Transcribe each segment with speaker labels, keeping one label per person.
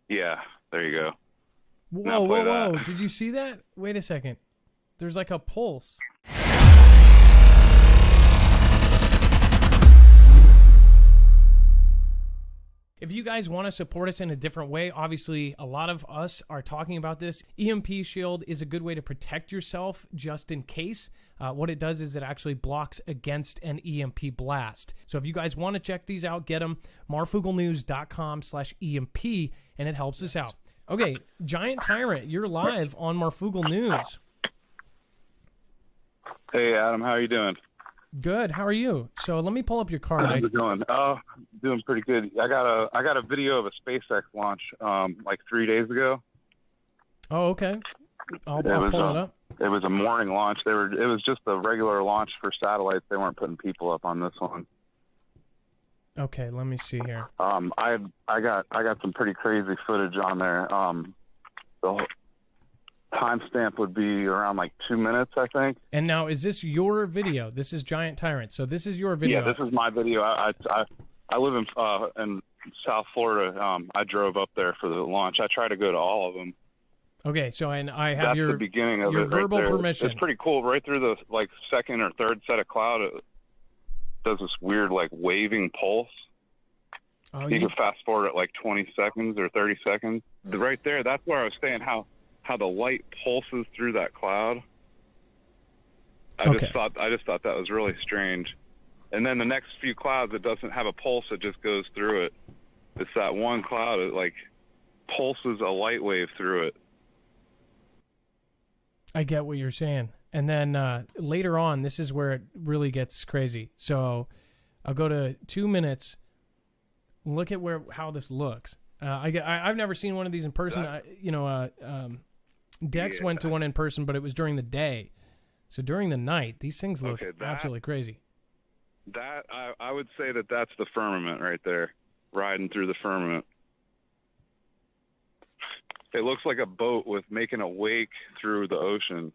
Speaker 1: Yeah, there you go.
Speaker 2: Whoa,
Speaker 1: Now play
Speaker 2: whoa,
Speaker 1: that.
Speaker 2: whoa. Did you see that? Wait a second. There's like a pulse. If you guys want to support us in a different way, obviously a lot of us are talking about this. EMP Shield is a good way to protect yourself just in case. What it does is it actually blocks against an EMP blast. So if you guys want to check these out, get them. marfuglenews.com/EMP, and it helps us out. Okay, Giant Tyrant, you're live on Marfoogle News.
Speaker 1: Hey, Adam, how are you doing?
Speaker 2: Good. How are you? So let me pull up your card.
Speaker 1: How's it going? Oh, doing pretty good. I got a video of a SpaceX launch like 3 days ago.
Speaker 2: Oh, okay. I'll pull it up.
Speaker 1: It was a morning launch. It was just a regular launch for satellites. They weren't putting people up on this one.
Speaker 2: Okay, let me see here.
Speaker 1: I got some pretty crazy footage on there. The timestamp would be around like 2 minutes, I think.
Speaker 2: And now, is this your video? This is Giant Tyrant. So this is your video.
Speaker 1: Yeah, this is my video. I live in South Florida. I drove up there for the launch. I try to go to all of them.
Speaker 2: Okay, so and I have
Speaker 1: That's the beginning of
Speaker 2: your
Speaker 1: it right
Speaker 2: verbal
Speaker 1: there.
Speaker 2: permission.
Speaker 1: It's pretty cool. Right through the like second or third set of cloud, it does this weird like waving pulse.
Speaker 2: Oh,
Speaker 1: you can fast forward at like 20 seconds or 30 seconds. Right there, that's where I was saying how the light pulses through that cloud. I just thought that was really strange. And then the next few clouds, it doesn't have a pulse; it just goes through it. It's that one cloud; it like pulses a light wave through it.
Speaker 2: I get what you're saying. And then later on, this is where it really gets crazy. So I'll go to 2 minutes. Look at how this looks. I've never seen one of these in person. Dex went to one in person, but it was during the day. So during the night, these things look absolutely crazy.
Speaker 1: That I would say that's the firmament right there, riding through the firmament. It looks like a boat with making a wake through the ocean.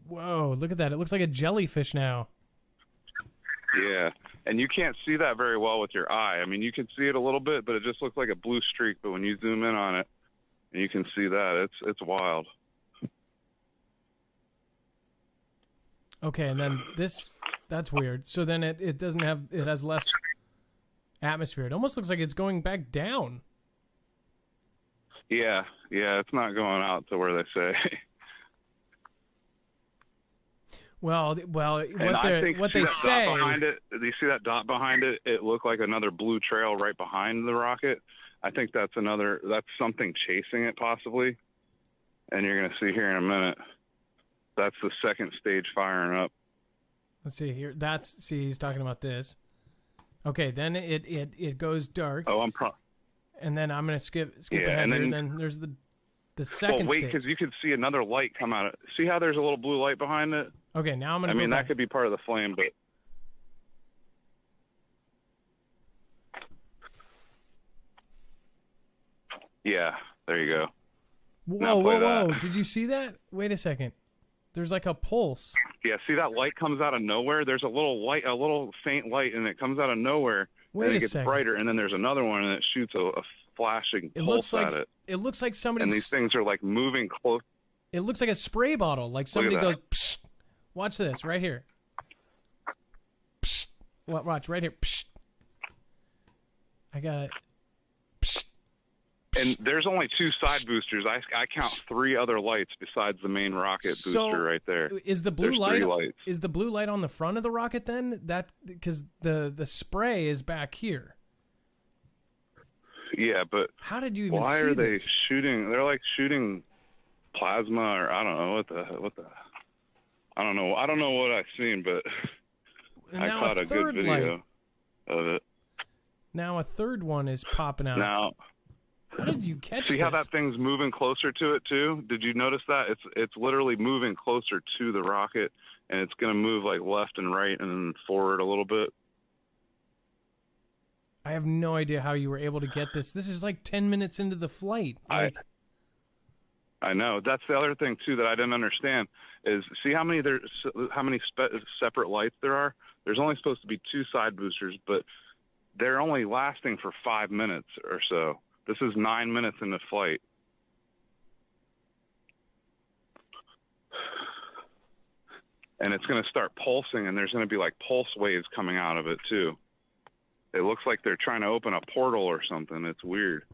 Speaker 2: Whoa, look at that. It looks like a jellyfish now.
Speaker 1: Yeah, and you can't see that very well with your eye. I mean, you can see it a little bit, but it just looks like a blue streak. But when you zoom in on it, and you can see that, it's wild.
Speaker 2: Okay, and then that's weird. So then it has less atmosphere. It almost looks like it's going back down.
Speaker 1: Yeah, it's not going out to where they say.
Speaker 2: Well, what they say.
Speaker 1: Behind it, do you see that dot behind it? It looked like another blue trail right behind the rocket. I think that's something chasing it possibly. And you're going to see here in a minute. That's the second stage firing up.
Speaker 2: Let's see here. He's talking about this. Okay, then it goes dark.
Speaker 1: Oh,
Speaker 2: and then I'm going to skip ahead here. And then there's the second
Speaker 1: stage.
Speaker 2: stage.
Speaker 1: Because you can see another light come out. See how there's a little blue light behind it?
Speaker 2: Okay, now I'm going to go back.
Speaker 1: That could be part of the flame, but... Yeah, there you go.
Speaker 2: Whoa. Did you see that? Wait a second. There's like a pulse.
Speaker 1: Yeah, see that light comes out of nowhere? There's a little faint light, and it comes out of nowhere. And it gets brighter, and then there's another one, and it shoots a flashing pulse at it.
Speaker 2: It looks like somebody...
Speaker 1: And these things are like moving close.
Speaker 2: It looks like a spray bottle, like somebody goes... Psst. Watch this, right here. Psst. Watch, right here. Psst. I got it. Psst.
Speaker 1: And there's only 2 side boosters. I count 3 other lights besides the main rocket booster right there.
Speaker 2: Is the blue light? Is the blue light on the front of the rocket then? That because the spray is back here.
Speaker 1: Yeah, but
Speaker 2: how did you even see
Speaker 1: why are they
Speaker 2: this?
Speaker 1: shooting? They're like shooting plasma, or I don't know what the. I don't know. I don't know what I've seen, but I caught a good video of it.
Speaker 2: Now a third one is popping out.
Speaker 1: Now.
Speaker 2: How did you catch this?
Speaker 1: See how that thing's moving closer to it too? Did you notice that? It's literally moving closer to the rocket, and it's going to move like left and right and then forward a little bit.
Speaker 2: I have no idea how you were able to get this. This is like 10 minutes into the flight.
Speaker 1: I know. That's the other thing too that I didn't understand is see how many separate lights there are? There's only supposed to be 2 side boosters, but they're only lasting for 5 minutes or so. This is 9 minutes into flight. And it's going to start pulsing, and there's going to be like pulse waves coming out of it too. It looks like they're trying to open a portal or something. It's weird.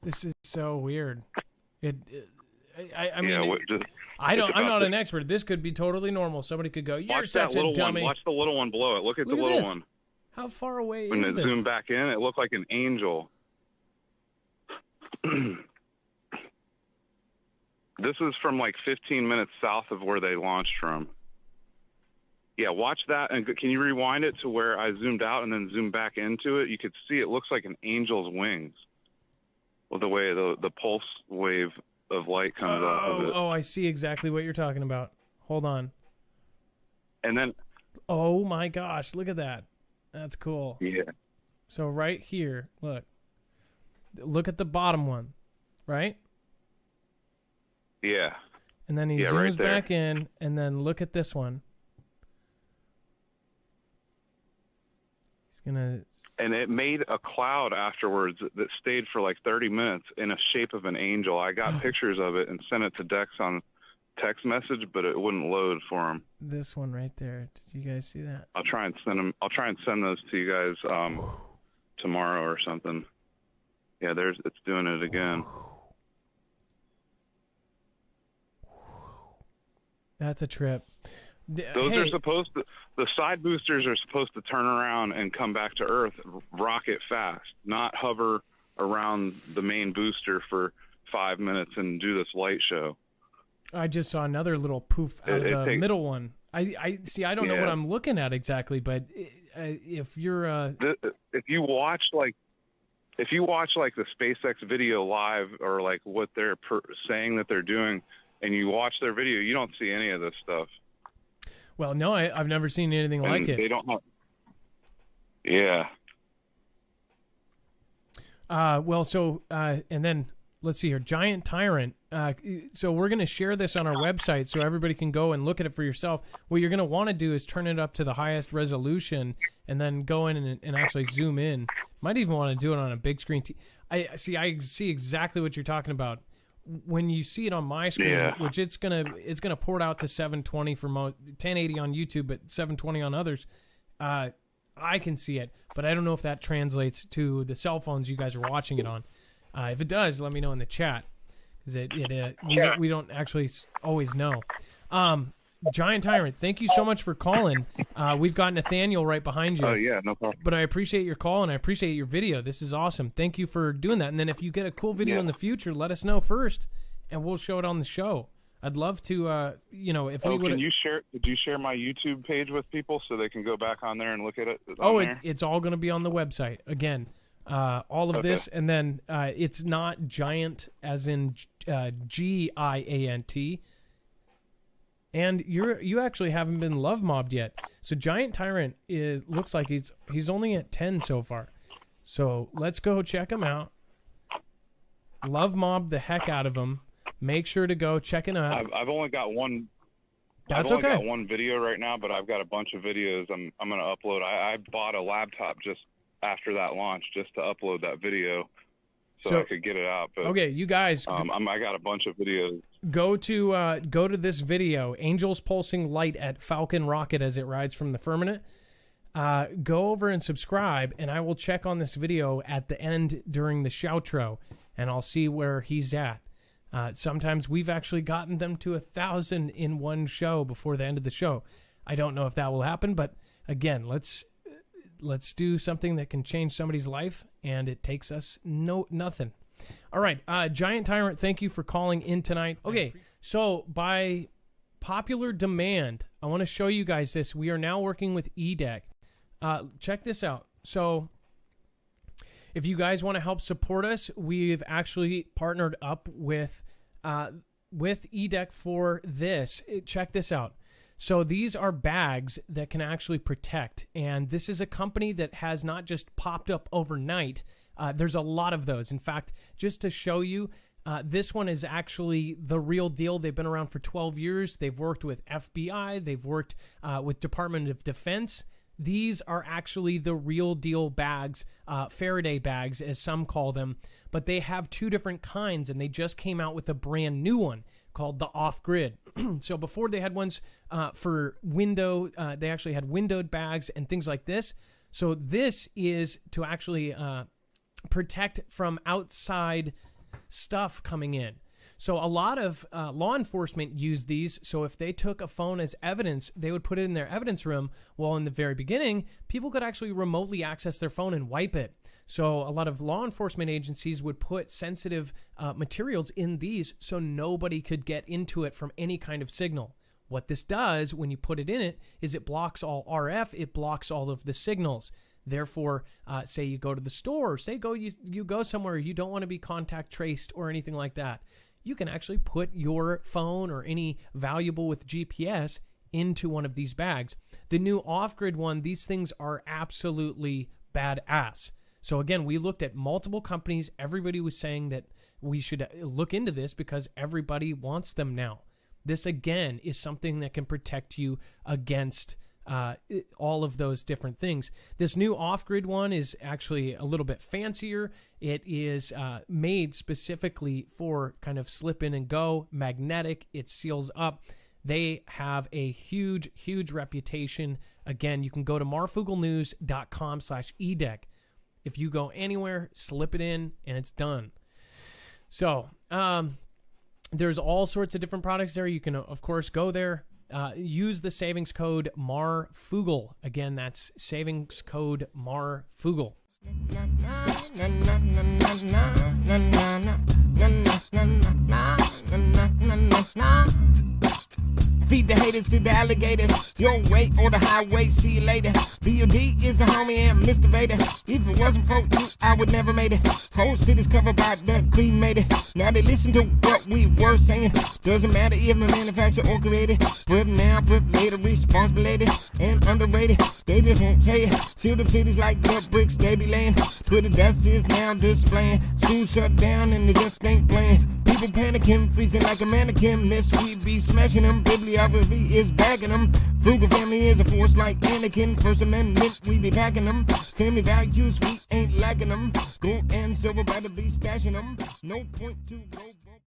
Speaker 2: This is so weird. I mean,
Speaker 1: yeah,
Speaker 2: I'm not an expert. This could be totally normal. Somebody could go, "You're such a dummy."
Speaker 1: Watch the little one blow it. Look at the little one.
Speaker 2: How far away is
Speaker 1: this?
Speaker 2: this?
Speaker 1: When it zoomed back in, it looked like an angel. This is from like 15 minutes south of where they launched from. Yeah, watch that. And can you rewind it to where I zoomed out and then zoom back into it? You could see it looks like an angel's wings with the way the pulse wave of light comes off of it.
Speaker 2: Oh, I see exactly what you're talking about. Hold on.
Speaker 1: And then...
Speaker 2: Oh, my gosh. Look at that. That's cool.
Speaker 1: Yeah.
Speaker 2: So right here, look at the bottom one, right?
Speaker 1: Yeah.
Speaker 2: And then he zooms
Speaker 1: right
Speaker 2: back in, and then look at this one. He's gonna.
Speaker 1: And it made a cloud afterwards that stayed for like 30 minutes in a shape of an angel. I got pictures of it and sent it to Dex on text message, but it wouldn't load for him.
Speaker 2: This one right there. Did you guys see that?
Speaker 1: I'll try and send those to you guys tomorrow or something. Yeah, it's doing it again.
Speaker 2: That's a trip.
Speaker 1: Those are supposed to, the side boosters are supposed to turn around and come back to Earth rocket fast, not hover around the main booster for 5 minutes and do this light show.
Speaker 2: I just saw another little poof out of the middle one. I see. I don't know what I'm looking at exactly, but if you're
Speaker 1: if you watch like the SpaceX video live or like what they're saying that they're doing, and you watch their video, you don't see any of this stuff.
Speaker 2: Well, no, I've never seen anything like it.
Speaker 1: They don't have. Yeah.
Speaker 2: And then let's see here, Giant Tyrant. So we're going to share this on our website so everybody can go and look at it for yourself. What you're going to want to do is turn it up to the highest resolution and then go in and actually zoom in. Might even want to do it on a big screen. I see exactly what you're talking about. When you see it on my screen, which it's gonna port out to 720 for 1080 on YouTube, but 720 on others, I can see it, but I don't know if that translates to the cell phones you guys are watching it on. If it does, let me know in the chat, because we don't actually always know. Giant Tyrant, thank you so much for calling. We've got Nathaniel right behind you.
Speaker 1: Oh, yeah, no problem.
Speaker 2: But I appreciate your call, and I appreciate your video. This is awesome. Thank you for doing that. And then if you get a cool video in the future, let us know first, and we'll show it on the show. I'd love to, if we would.
Speaker 1: Did you share my YouTube page with people so they can go back on there and look at it?
Speaker 2: It's all going to be on the website. Again, all of this, and then it's not giant as in GIANT. And you actually haven't been love mobbed yet. So Giant Tyrant looks like he's only at 10 so far. So let's go check him out. Love mob the heck out of him. Make sure to go check him out.
Speaker 1: I've only got one.
Speaker 2: That's
Speaker 1: I've only got one video right now, but I've got a bunch of videos I'm going to upload. I bought a laptop just after that launch just to upload that video so I could get it out. But,
Speaker 2: okay, you guys.
Speaker 1: I got a bunch of videos.
Speaker 2: Go to this video, Angels Pulsing Light at Falcon Rocket as it rides from the firmament. Go over and subscribe, and I will check on this video at the end during the shoutro, and I'll see where he's at. Sometimes we've actually gotten them to 1,000 in one show before the end of the show. I don't know if that will happen, but again, let's do something that can change somebody's life, and it takes us nothing. All right, Giant Tyrant, thank you for calling in tonight. Okay, so by popular demand, I want to show you guys this. We are now working with EDEC. Check this out. So if you guys want to help support us, we've actually partnered up with EDEC for this. Check this out. So these are bags that can actually protect, and this is a company that has not just popped up overnight. There's a lot of those. In fact, just to show you, this one is actually the real deal. They've been around for 12 years. They've worked with FBI. They've worked with Department of Defense. These are actually the real deal bags, Faraday bags, as some call them, but they have two different kinds, and they just came out with a brand new one called the Off-Grid. So before they had ones for window, they actually had windowed bags and things like this. So this is to actually protect from outside stuff coming in. So a lot of law enforcement use these. So if they took a phone as evidence, they would put it in their evidence room. Well, in the very beginning, people could actually remotely access their phone and wipe it. So a lot of law enforcement agencies would put sensitive materials in these so nobody could get into it from any kind of signal. What this does when you put it in it is it blocks all RF, it blocks all of the signals. Therefore, say you go to the store, say you go somewhere you don't want to be contact traced or anything like that. You can actually put your phone or any valuable with GPS into one of these bags. The new Off-Grid one, these things are absolutely badass. So again, we looked at multiple companies. Everybody was saying that we should look into this because everybody wants them now. This, again, is something that can protect you against all of those different things. This new Off-Grid one is actually a little bit fancier. It is made specifically for kind of slip in and go, magnetic. It seals up. They have a huge, huge reputation. Again, you can go to marfooglenews.com/eDeck. If you go anywhere, slip it in, and it's done. So, there's all sorts of different products there. You can, of course, go there. Use the savings code Marfoogle. Again, that's savings code Marfoogle.
Speaker 3: Feed the haters to the alligators. Your way or the highway, see you later. B.O.D. is the homie and Mr. Vader. If it wasn't for you, I would never made it. Whole city's covered by the cremated. Now they listen to what we were saying. Doesn't matter if the manufacturer or created. Put now, put later, responsibility and underrated. They just won't say it. Seal the cities like the bricks they be laying. Twitter deaths is now displaying. School shut down and they just ain't playing. People panicking, freezing like a mannequin. Miss we be smashing them. Bibliography is bagging them. Frugal family is a force like Anakin. First Amendment, we be packing them. Family values, we ain't lacking them. Gold and silver, better be stashing them. No point to go.